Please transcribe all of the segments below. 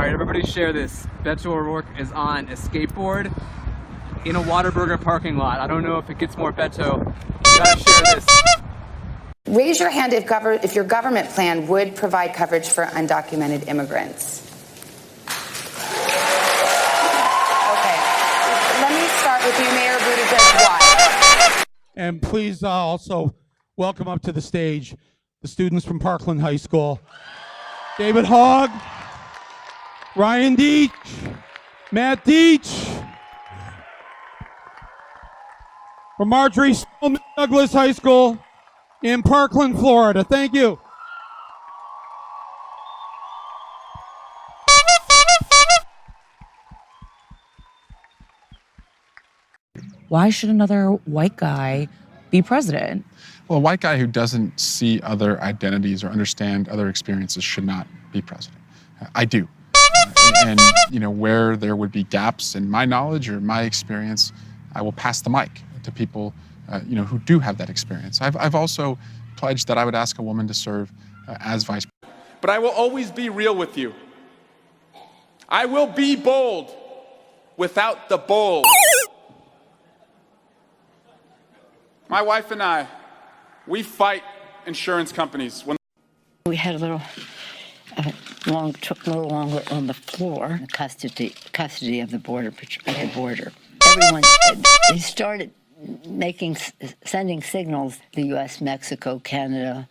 Alright, everybody share this. Beto O'Rourke is on a skateboard in a Whataburger parking lot. I don't know if it gets more Beto. You gotta share this. Raise your hand if your government plan would provide coverage for undocumented immigrants. Okay. Let me start with you, Mayor Buttigieg. Why? And please also welcome up to the stage the students from Parkland High School. David Hogg, Ryan Deach, Matt Deach, from Marjorie Stoneman Douglas High School in Parkland, Florida. Thank you. Why should another white guy be president? Well, a white guy who doesn't see other identities or understand other experiences should not be president. I do. And you know, where there would be gaps in my knowledge or my experience, I will pass the mic to people you know, who do have that experience. I've also pledged that I would ask a woman to serve as vice president. But I will always be real with you. I will be bold without the bold. My wife and I, we fight insurance companies. We had a little took a little longer on the floor. Custody of the border. Everyone started sending signals. The U.S., Mexico, Canada.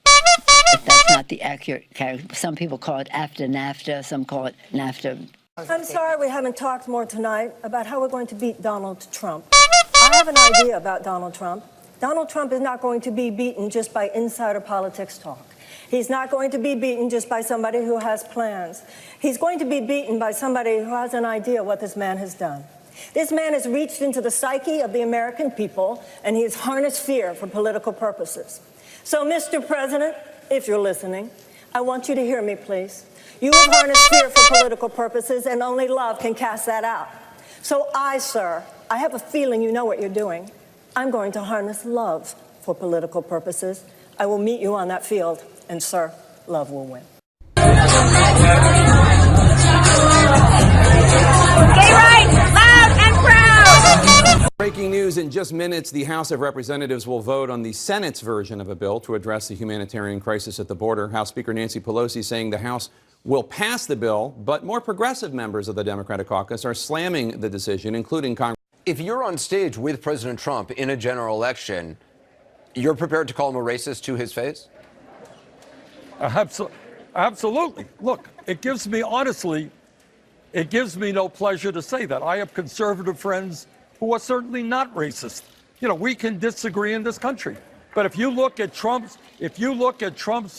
If that's not the accurate character, some people call it after NAFTA. Some call it NAFTA. I'm sorry we haven't talked more tonight about how we're going to beat Donald Trump. I have an idea about Donald Trump. Donald Trump is not going to be beaten just by insider politics talk. He's not going to be beaten just by somebody who has plans. He's going to be beaten by somebody who has an idea what this man has done. This man has reached into the psyche of the American people, and he has harnessed fear for political purposes. So, Mr. President, if you're listening, I want you to hear me, please. You have harnessed fear for political purposes, and only love can cast that out. So sir, I have a feeling you know what you're doing. I'm going to harness love for political purposes. I will meet you on that field, and sir, love will win. Gay rights, loud and proud! Breaking news in just minutes, the House of Representatives will vote on the Senate's version of a bill to address the humanitarian crisis at the border. House Speaker Nancy Pelosi saying the House will pass the bill, but more progressive members of the Democratic caucus are slamming the decision, including Congress. If you're on stage with President Trump in a general election, you're prepared to call him a racist to his face? Absolutely. Look, it gives me, honestly, it gives me no pleasure to say that. I have conservative friends who are certainly not racist. You know, we can disagree in this country. But if you look at Trump's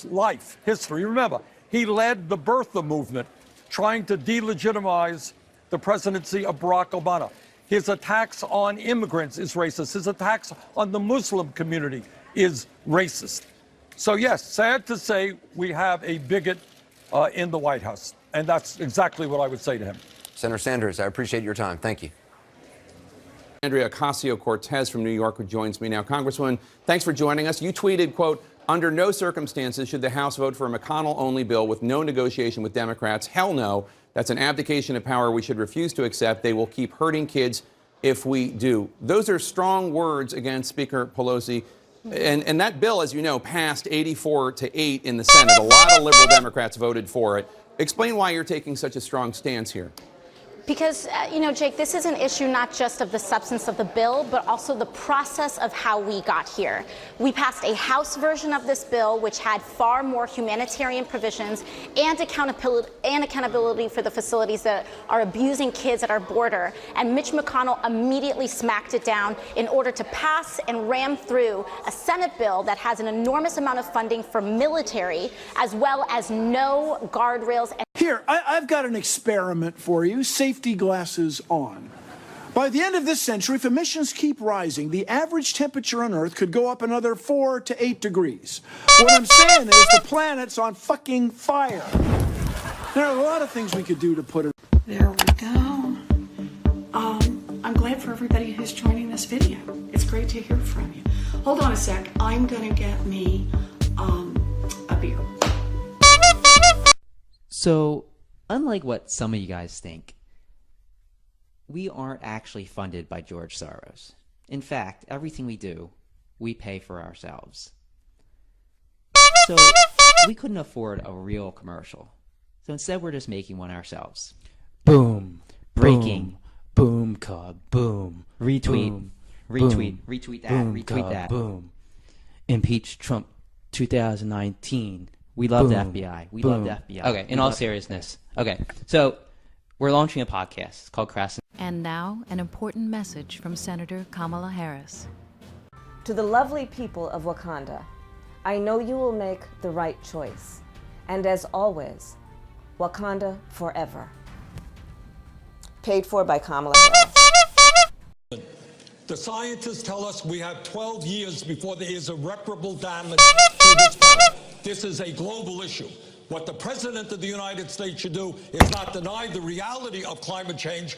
life, history, remember, he led the birther movement, trying to delegitimize the presidency of Barack Obama. His attacks on immigrants is racist. His attacks on the Muslim community is racist. So yes, sad to say we have a bigot in the White House. And that's exactly what I would say to him. Senator Sanders, I appreciate your time. Thank you. Andrea Ocasio-Cortez from New York, who joins me now. Congresswoman, thanks for joining us. You tweeted, quote, under no circumstances should the House vote for a McConnell-only bill with no negotiation with Democrats. Hell no. That's an abdication of power we should refuse to accept. They will keep hurting kids if we do. Those are strong words against Speaker Pelosi. And that bill, as you know, passed 84-8 in the Senate. A lot of liberal Democrats voted for it. Explain why you're taking such a strong stance here. Because, you know, Jake, this is an issue not just of the substance of the bill, but also the process of how we got here. We passed a House version of this bill, which had far more humanitarian provisions and accountability for the facilities that are abusing kids at our border. And Mitch McConnell immediately smacked it down in order to pass and ram through a Senate bill that has an enormous amount of funding for military, as well as no guardrails. Here, I've got an experiment for you. Safety glasses on. By the end of this century, if emissions keep rising, the average temperature on Earth could go up another 4 to 8 degrees. What I'm saying is the planet's on fucking fire. There are a lot of things we could do to put it. There we go. I'm glad for everybody who's joining this video. It's great to hear from you. Hold on a sec. I'm gonna get me a beer. So unlike what some of you guys think, we aren't actually funded by George Soros. In fact, everything we do, we pay for ourselves. So we couldn't afford a real commercial. So instead, we're just making one ourselves. Boom. Breaking. Boom, cog. Boom. Retweet. Boom. Retweet. Boom. Retweet that. Boom, Retweet cog. that. Boom. Impeach Trump 2019. We love the Boom. FBI. We Boom. love the FBI. Okay, in all seriousness. Okay, so we're launching a podcast. It's called Crass. And now, an important message from Senator Kamala Harris. To the lovely people of Wakanda, I know you will make the right choice. And as always, Wakanda forever. Paid for by Kamala Harris. The scientists tell us we have 12 years before there is irreparable damage to this planet. This is a global issue. What the President of the United States should do is not deny the reality of climate change,